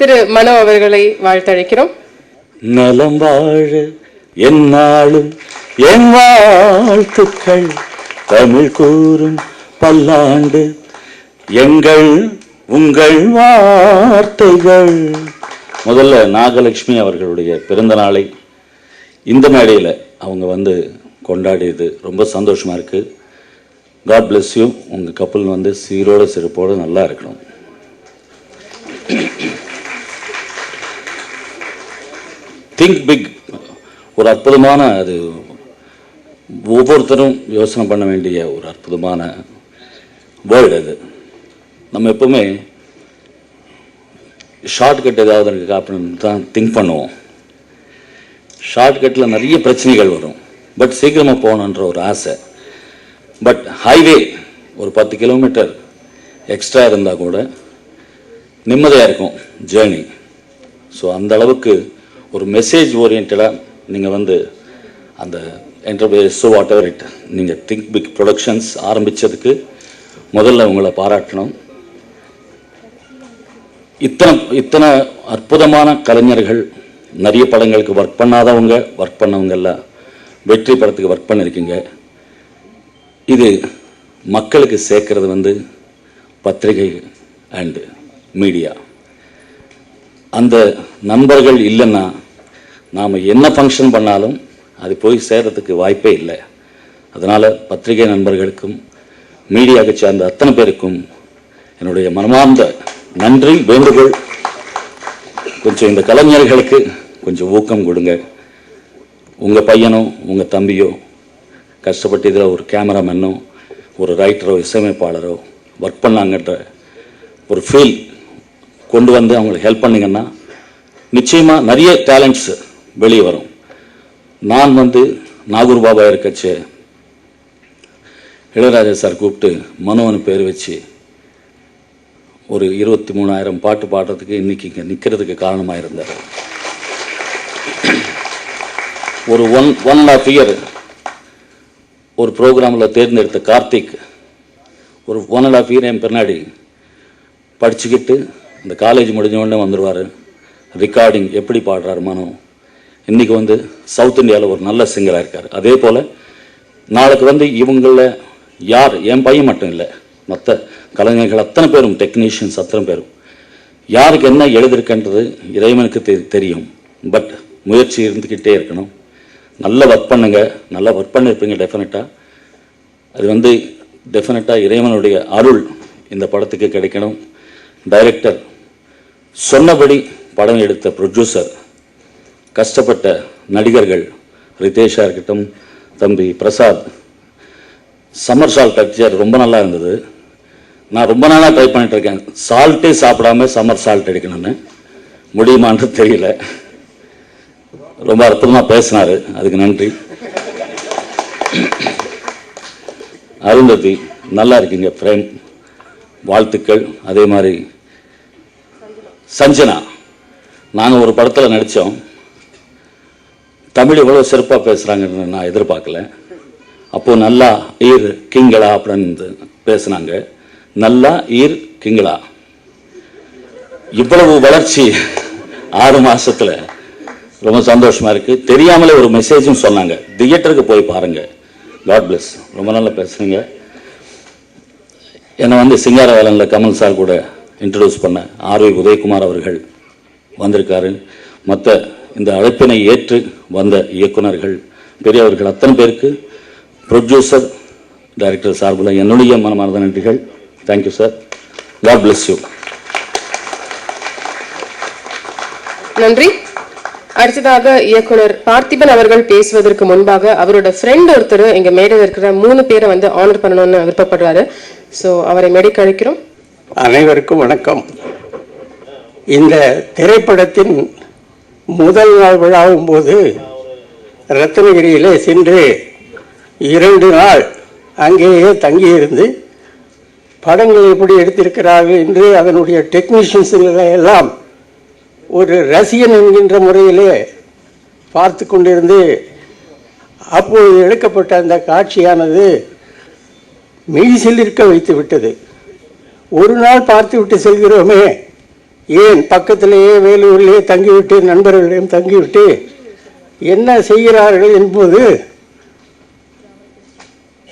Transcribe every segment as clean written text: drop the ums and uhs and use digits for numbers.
திரு மனோ அவர்களை வாழ்த்தழைக்கிறோம். நலம் வாழ என்னாலும் என் வாழ்த்துக்கள், தமிழ் கூறும் பல்லாண்டு எங்கள் உங்கள் வார்த்தைகள். முதல்ல நாகலட்சுமி அவர்களுடைய பிறந்த நாளை இந்த மேடையில் அவங்க வந்து கொண்டாடியது ரொம்ப சந்தோஷமாக இருக்குது. God bless you. உங்கள் கப்பல் வந்து சீரோட சிறப்போடு நல்லா இருக்கணும். திங்க் பிக் ஒரு அற்புதமான, அது ஒவ்வொருத்தரும் யோசனை பண்ண வேண்டிய ஒரு அற்புதமான வேர்டு. அது நம்ம எப்பவுமே ஷார்ட்கட் ஏதாவது இருக்குது அப்படின்னு தான் திங்க் பண்ணுவோம். ஷார்ட்கட்டில் நிறைய பிரச்சனைகள் வரும், பட் சீக்கிரமாக போகணுன்ற ஒரு ஆசை. பட் ஹைவே ஒரு 10 கிலோமீட்டர் எக்ஸ்ட்ரா இருந்தால் கூட நிம்மதியாக இருக்கும் ஜேர்னி. ஸோ அந்த அளவுக்கு ஒரு மெசேஜ் ஓரியன்டாக நீங்கள் வந்து அந்த என்டர்பிரைஸ் வாட் எவர் இட், நீங்கள் திங்க் பிக் ப்ரொடக்ஷன்ஸ் ஆரம்பித்ததுக்கு முதல்ல உங்களை பாராட்டணும். இத்தனை அற்புதமான கலைஞர்கள், நிறைய படங்களுக்கு ஒர்க் பண்ணாதவங்க, ஒர்க் பண்ணவங்க எல்லாம் வெற்றி படத்துக்கு ஒர்க் பண்ணியிருக்கீங்க. இது மக்களுக்கு சேர்க்கறது வந்து பத்திரிகை அண்டு மீடியா. அந்த நண்பர்கள் இல்லைன்னா நாம் என்ன ஃபங்க்ஷன் பண்ணாலும் அது போய் சேர்றதுக்கு வாய்ப்பே இல்லை. அதனால் பத்திரிகை நண்பர்களுக்கும் மீடியாவுக்கு சேர்ந்த அத்தனை பேருக்கும் என்னுடைய மனமார்ந்த நன்றி, வேண்டுகோள். கொஞ்சம் இந்த கலைஞர்களுக்கு கொஞ்சம் ஊக்கம் கொடுங்க. உங்கள் பையனோ உங்கள் தம்பியோ கஷ்டப்பட்டு இதில் ஒரு கேமராமேனோ ஒரு ரைட்டரோ இசையமைப்பாளரோ ஒர்க் பண்ணாங்கன்ற ஒரு ஃபீல் கொண்டு வந்து அவங்களுக்கு ஹெல்ப் பண்ணிங்கன்னா நிச்சயமாக நிறைய டேலண்ட்ஸ் வெளியே வரும். நான் வந்து நாகூர் பாபா இருக்கச்சு இளையராஜா சார் கூப்பிட்டு மனோன்னு பேர் வச்சு ஒரு 23,000 பாட்டு பாடுறதுக்கு இன்னைக்கு இங்கே நிற்கிறதுக்கு காரணமாக இருந்தார். ஒரு 1.5 இயர் ஒரு ப்ரோக்ராமில் தேர்ந்தெடுத்த கார்த்திக் ஒரு 1.5 இயர் என் பின்னாடி படிச்சுக்கிட்டு இந்த காலேஜ் முடிஞ்ச உடனே வந்துடுவார். ரெக்கார்டிங் எப்படி பாடுறாரு மனோ. இன்றைக்கி வந்து சவுத் இந்தியாவில் ஒரு நல்ல சிங்கராக இருக்கார். அதே போல் நாளைக்கு வந்து இவங்களில் யார், என் பையன் மட்டும் இல்லை, மற்ற கலைஞர்கள் அத்தனை பேரும், டெக்னீஷியன்ஸ் அத்தனை பேரும், யாருக்கு என்ன எழுதிருக்கின்றது இறைவனுக்கு தெரியும். பட் முயற்சி இருந்துக்கிட்டே இருக்கணும். நல்லா ஒர்க் பண்ணுங்க. நல்லா ஒர்க் பண்ணியிருப்பீங்க டெஃபினட்டாக. அது வந்து டெஃபினட்டாக இறைவனுடைய அருள் இந்த படத்துக்கு கிடைக்கணும். டைரக்டர் சொன்னபடி படம் எடுத்த ப்ரொடியூசர், கஷ்டப்பட்ட நடிகர்கள், ரிதேஷாக இருக்கட்டும், தம்பி பிரசாத், சம்மர் சால்ட் டெக்ஸ்சர் ரொம்ப நல்லா இருந்தது. நான் ரொம்ப நாளாக ட்ரை பண்ணிட்டு இருக்கேன், சால்ட்டே சாப்பிடாம சம்மர் சால்ட் எடுக்கணும்னு. முடியுமான்னு தெரியல. ரொம்ப அற்புதமாக பேசினார், அதுக்கு நன்றி. அருந்ததி நல்லா இருக்கீங்க, ஃப்ரேம், வாழ்த்துக்கள். அதே மாதிரி சஞ்சனா, நாங்கள் ஒரு படத்தில் நடித்தோம். தமிழ் இவ்வளோ சிறப்பாக பேசுகிறாங்கன்னு நான் எதிர்பார்க்கல. அப்போது நல்லா ஈர் கிங்களா அப்படின்னு பேசுனாங்க. நல்லா ஈர் கிங்களா. இவ்வளவு வளர்ச்சி 6 மாதத்தில் ரொம்ப சந்தோஷமாக இருக்குது. தெரியாமலே ஒரு மெசேஜும் சொன்னாங்க. தியேட்டருக்கு போய் பாருங்கள். God bless. ரொம்ப நல்லா பேசுகிறீங்க. என்னை வந்து சிங்காரவேலனில் கமல் சார் கூட இன்ட்ரடியூஸ் பண்ண ஆர்வி உதயகுமார் அவர்கள் வந்திருக்காரு. மற்ற இந்த அழைப்பினை ஏற்று வந்த இயக்குநர்கள், பெரியவர்கள் அத்தனை பேருக்கு ப்ரொடியூசர், டைரக்டர் சார்பில் என்னுடைய மனமார்ந்த நன்றிகள். Thank you sir. God bless you. நன்றி. அடுத்ததாக இயக்குனர் பார்த்திபன் அவர்கள் பேசுவதற்கு முன்பாக அவரோட ஃப்ரெண்ட் ஒருத்தர் எங்க மேடையில் இருக்கிற 3 பேரை வந்து ஆனர் பண்ணணும்னு விருப்பப்படுறாரு. ஸோ அவரை மேடைக்கு அழைக்கிறோம். அனைவருக்கும் வணக்கம். இந்த திரைப்படத்தின் முதல் நாள் விழாவும் போது ரத்னகிரியிலே சென்று 2 நாள் அங்கேயே தங்கியிருந்து படங்கள் எப்படி எடுத்திருக்கிறார்கள் என்று அதனுடைய டெக்னீஷியன்ஸுகளை எல்லாம் ஒரு ரசிகன் என்கின்ற முறையிலே பார்த்து கொண்டிருந்து அப்போது எடுக்கப்பட்ட அந்த காட்சியானது மெய்சிலிருக்க வைத்து விட்டது. ஒரு நாள் பார்த்து விட்டு செல்கிறோமே, ஏன் பக்கத்திலேயே வேலூரிலே தங்கிவிட்டு நண்பர்களிடம் தங்கிவிட்டு என்ன செய்கிறார்கள் என்பது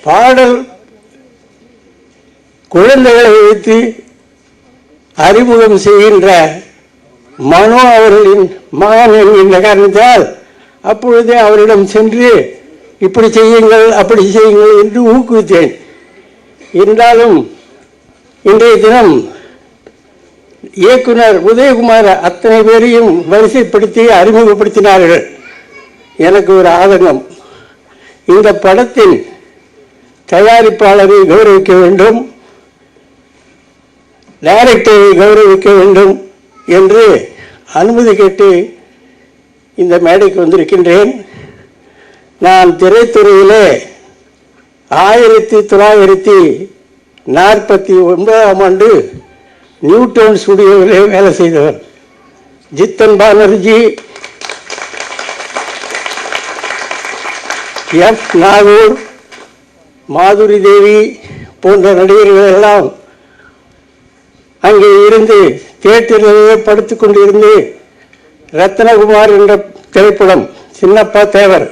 பாடல் குழந்தைகளை வைத்து அறிமுகம் செய்கின்ற மனோ அவர்களின் மகன் என்கின்ற காரணத்தால் அப்பொழுதே அவரிடம் சென்று இப்படி செய்யுங்கள் அப்படி செய்யுங்கள் என்று ஊக்குவித்தேன். என்றாலும் இன்றைய தினம் இயக்குனர் உதயகுமார் அத்தனை பேரையும் வரிசைப்படுத்தி அறிமுகப்படுத்தினார்கள். எனக்கு ஒரு ஆதங்கம், இந்த படத்தின் தயாரிப்பாளரை கௌரவிக்க வேண்டும், டைரக்டரை கௌரவிக்க வேண்டும் என்று அனுமதி கேட்டு இந்த மேடைக்கு வந்திருக்கின்றேன். நான் திரைத்துறையிலே 1949 நியூட்டன் ஸ்டுடியோவிலே வேலை செய்தவர். ஜித்தன் பானர்ஜி, எஃப் நாகூர், மாதுரி தேவி போன்ற நடிகர்கள் எல்லாம் அங்கே இருந்து தியேட்டரிலேயே படுத்து கொண்டிருந்து ரத்னகுமார் என்ற திரைப்படம், சின்னப்பா தேவர்,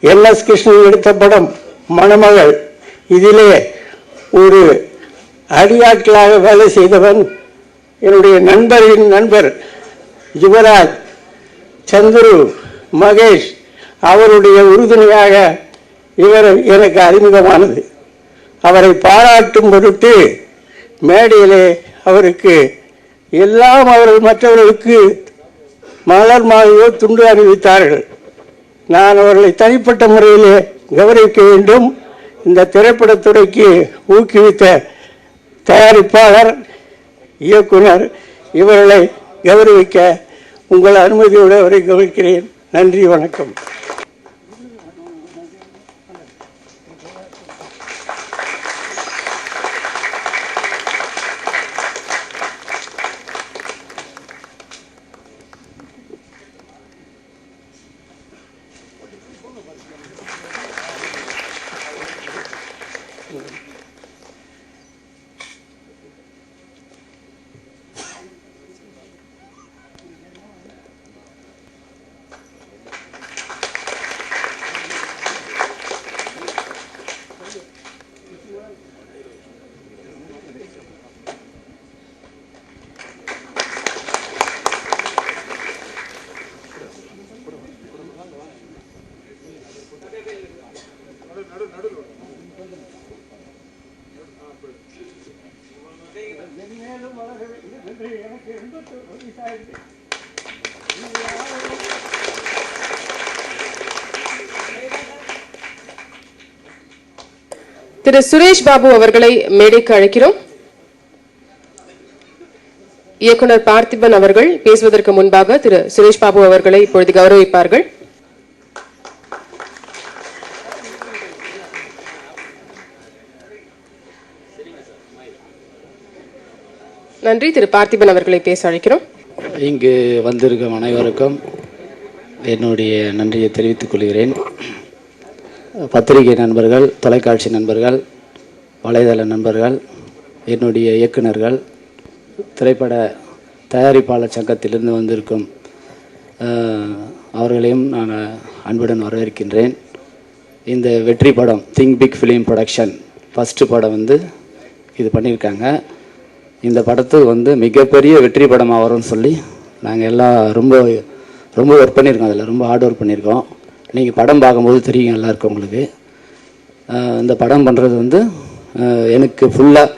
என்.எஸ். கிருஷ்ணன் எடுத்த படம் மணமகள், இதிலே ஒரு அடியாட்களாக வேலை செய்தவன் என்னுடைய நண்பரின் நண்பர் யுவராஜ், சந்துரு, மகேஷ், அவருடைய உறுதுணையாக இவர் எனக்கு அறிமுகமானது. அவரை பாராட்டும் பொருட்டு மேடையிலே அவருக்கு எல்லாம் அவர்கள் மற்றவர்களுக்கு மலர் மாலையோ துண்டு அறிவித்தார்கள். நான் அவர்களை தனிப்பட்ட முறையிலே கௌரவிக்க வேண்டும். இந்த திரைப்படத்துறைக்கு ஊக்குவித்த தயாரிப்பாளர், இயக்குனர் இவர்களை கௌரவிக்க உங்கள் அனுமதியோடு அவரை கவனிக்கிறேன். நன்றி, வணக்கம். திரு சுரேஷ் பாபு அவர்களை மேடைக்கு அழைக்கிறோம். இயக்குனர் பார்த்திபன் அவர்கள் பேசுவதற்கு முன்பாக திரு சுரேஷ் பாபு அவர்களை இப்பொழுது கௌரவிப்பார்கள். நன்றி. திரு பார்த்திபன் அவர்களை பேச அழைக்கிறோம். இங்கு வந்திருக்கும் அனைவருக்கும் என்னுடைய நன்றியை தெரிவித்துக் கொள்கிறேன். பத்திரிகை நண்பர்கள், தொலைக்காட்சி நண்பர்கள், வலைதள நண்பர்கள், என்னுடைய இயக்குனர்கள், திரைப்பட தயாரிப்பாளர் சங்கத்திலிருந்து வந்திருக்கும் அவர்களையும் நான் அன்புடன் வரவேற்கின்றேன். இந்த வெற்றி படம் Think Big Film Production first படம் இது பண்ணியிருக்காங்க. இந்த படத்துக்கு மிகப்பெரிய வெற்றி படமாக வரும்னு சொல்லி நாங்கள் எல்லாம் ரொம்ப ரொம்ப ஒர்க் பண்ணியிருக்கோம். அதில் ரொம்ப ஹார்ட் ஒர்க் பண்ணியிருக்கோம். நீங்கள் படம் பார்க்கும்போது தெரியும் எல்லாருக்கும் உங்களுக்கு. இந்த படம் பண்ணுறது எனக்கு ஃபுல்லாக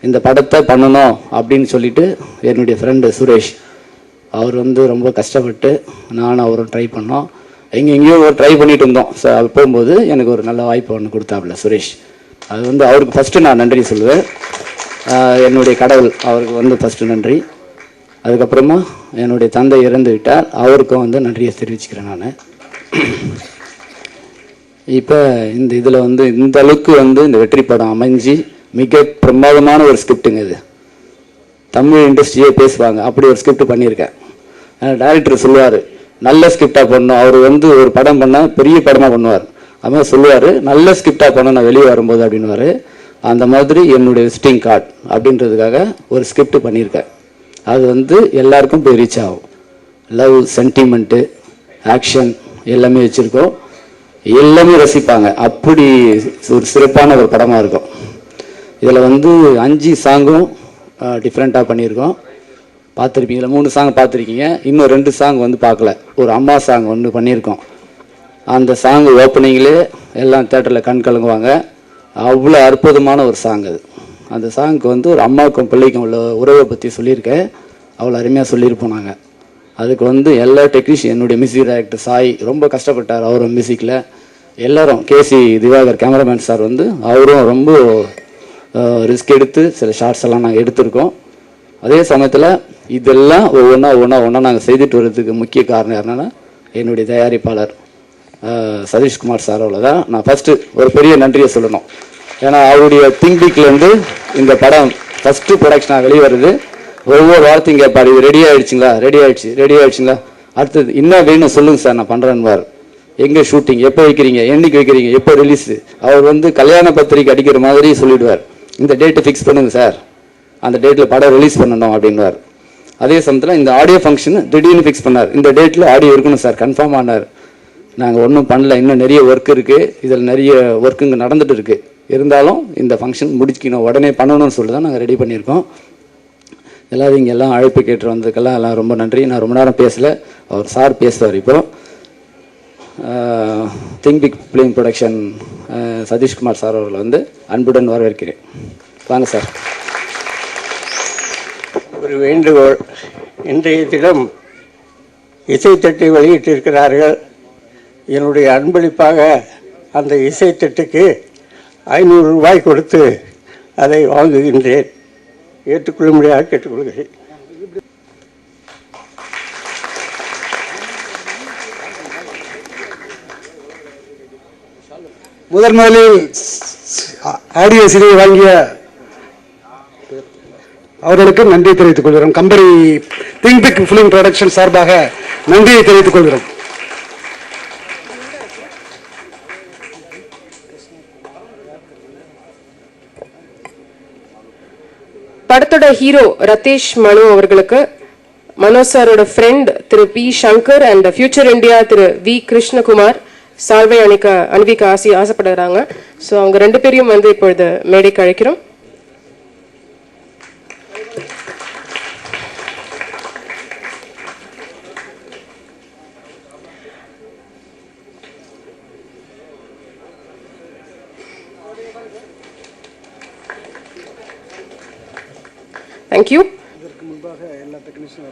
இந்த படத்தை பண்ணணும் அப்படின்னு சொல்லிட்டு என்னுடைய ஃப்ரெண்டு சுரேஷ் அவர் ரொம்ப கஷ்டப்பட்டு நானும் அவரும் ட்ரை பண்ணோம். எங்கேயோ ட்ரை பண்ணிட்டு இருந்தோம். அது போகும்போது எனக்கு ஒரு நல்ல வாய்ப்பு ஒன்று கொடுத்தாப்புல சுரேஷ். அது அவருக்கு ஃபஸ்ட்டு நான் நன்றி சொல்லுவேன். என்னுடைய கடவுள் அவருக்கு ஃபஸ்ட்டு நன்றி. அதுக்கப்புறமா என்னுடைய தந்தை இறந்து விட்டார், அவருக்கும் நன்றியை தெரிவிச்சுக்கிறேன் நான். இப்போ இதில் இந்த அளவுக்கு இந்த வெற்றி படம் அமைஞ்சு மிக பிரமாதமான ஒரு ஸ்கிரிப்டுங்க. இது தமிழ் இண்டஸ்ட்ரியே பேசுவாங்க, அப்படி ஒரு ஸ்கிரிப்ட் பண்ணியிருக்கேன். டைரக்டர் சொல்லுவார், நல்ல ஸ்கிரிப்டாக பண்ணணும். அவர் ஒரு படம் பண்ணால் பெரிய படமாக பண்ணுவார். அதுமாதிரி சொல்லுவார், நல்ல ஸ்கிரிப்டாக பண்ண நான் வெளியே வரும்போது அப்படின்னுவார். அந்த மாதிரி என்னுடைய விசிட்டிங் கார்டு அப்படின்றதுக்காக ஒரு ஸ்கிரிப்ட் பண்ணியிருக்கேன். அது வந்து எல்லாருக்கும் போய் ரீச் ஆகும். லவ், சென்டிமெண்ட்டு, ஆக்ஷன் எல்லாமே வச்சுருக்கோம். எல்லாமே ரசிப்பாங்க. அப்படி ஒரு சிறப்பான ஒரு படமாக இருக்கும். இதில் வந்து 5 சாங்கும் டிஃப்ரெண்ட்டாக பண்ணியிருக்கோம். பார்த்துருப்பீங்களா? 3 சாங் பார்த்துருக்கீங்க. இன்னும் 2 சாங் வந்து பார்க்கல. ஒரு அம்மா சாங் ஒன்று பண்ணியிருக்கோம். அந்த சாங் ஓப்பனிங்லே எல்லாம் தேட்டரில் கண் கலங்குவாங்க. அவ்வளோ அற்புதமான ஒரு சாங் அது. அந்த சாங்க்கு வந்து ஒரு அம்மாவுக்கும் பிள்ளைக்கும் உள்ள உறவை பற்றி சொல்லியிருக்கேன். அவ்வளோ அருமையாக சொல்லியிருப்போம் நாங்கள். அதுக்கு வந்து எல்லா டெக்னீஷியன், என்னுடைய மியூசிக் டைரக்டர் சாய் ரொம்ப கஷ்டப்பட்டார். அவரும் மியூசிக்கில் எல்லாரும், கேசி திவாகர் கேமராமேன் சார் வந்து அவரும் ரொம்ப ரிஸ்க் எடுத்து சில ஷார்ட்ஸ் எல்லாம் நாங்கள் எடுத்திருக்கோம். அதே சமயத்தில் இதெல்லாம் ஒவ்வொன்றா நாங்கள் செய்துட்டு வர்றதுக்கு முக்கிய காரணம் என்னென்னா என்னுடைய தயாரிப்பாளர் சதீஷ்குமார் சார். அவ்வளோதான் நான் ஃபஸ்ட்டு ஒரு பெரிய நன்றியை சொல்லணும். ஏன்னா அவருடைய திங்க் பிக்லேருந்து இந்த படம் ஃபஸ்ட்டு ப்ரொடக்ஷனாக வெளிவருது. ஒவ்வொரு வாரத்தையும் கேட்பார், இது ரெடி ஆகிடுச்சிங்களா, ரெடி ஆகிடுச்சிங்களா, அடுத்தது என்ன வேணும் சொல்லுங்கள் சார், நான் பண்ணுறேன்னுவார். எங்கே ஷூட்டிங், எப்போ வைக்கிறீங்க, என்னைக்கு வைக்கிறீங்க, எப்போ ரிலீஸு. அவர் வந்து கல்யாண பத்திரிக்கை அடிக்கிற மாதிரி சொல்லிவிடுவார். இந்த டேட்டை ஃபிக்ஸ் பண்ணுங்கள் சார், அந்த டேட்டில் படம் ரிலீஸ் பண்ணணும் அப்படின்வார். அதே சமயத்தில் இந்த ஆடியோ ஃபங்க்ஷன் திடீர்னு ஃபிக்ஸ் பண்ணார். இந்த டேட்டில் ஆடியோ இருக்கணும் சார், கன்ஃபார்ம் ஆனார். நாங்கள் ஒன்றும் பண்ணல, இன்னும் நிறைய ஒர்க் இருக்குது, இதில் நிறைய ஒர்க் இங்கே நடந்துகிட்டு இருக்குது. இருந்தாலும் இந்த ஃபங்க்ஷன் முடிக்கணும், உடனே பண்ணணும்னு சொல்லி தான் நாங்கள் ரெடி பண்ணியிருக்கோம். எல்லோரும் இங்கே எல்லாம் அழைப்பு கேட்டு வந்ததுக்கெல்லாம் எல்லாம் ரொம்ப நன்றி. நான் ரொம்ப நேரம் பேசலை, அவர் சார் பேசுவார். இப்போ Think Big Film Production Sathishkumar sir அவர்களை வந்து அன்புடன் வரவேற்கிறேன். வாங்க சார். ஒரு வேண்டுகோள், இன்றைய தினம் இசைத்தட்டை வெளியிட்டிருக்கிறார்கள். என்னுடைய அன்பளிப்பாக அந்த இசைத்தட்டுக்கு 500 ரூபாய் கொடுத்து அதை வாங்குகின்றேன். ஏற்றுக்கொள்ளும்படியாக கேட்டுக்கொள்கிறேன். முதலில் ஆடியோ சிடியை வாங்கிய அவர்களுக்கு நன்றி தெரிவித்துக் கொள்கிறோம். Company Think Big Film Production சார்பாக நன்றியை தெரிவித்துக் கொள்கிறோம். படத்தோட ஹீரோ ரதேஷ் மனு அவர்களுக்கு மனோஜ் சாரோட ஃப்ரெண்ட் திரு P Shankar and Future India திரு வி கிருஷ்ணகுமார் சால்வை அணிவிக்க ஆசைப்படுறாங்க. ஸோ அவங்க 2 பேரையும் வந்து இப்பொழுது மேடைக்கு அழைக்கிறோம். தேங்க்யூ. இதற்கு முன்பாக எல்லா டெக்னீஷியன்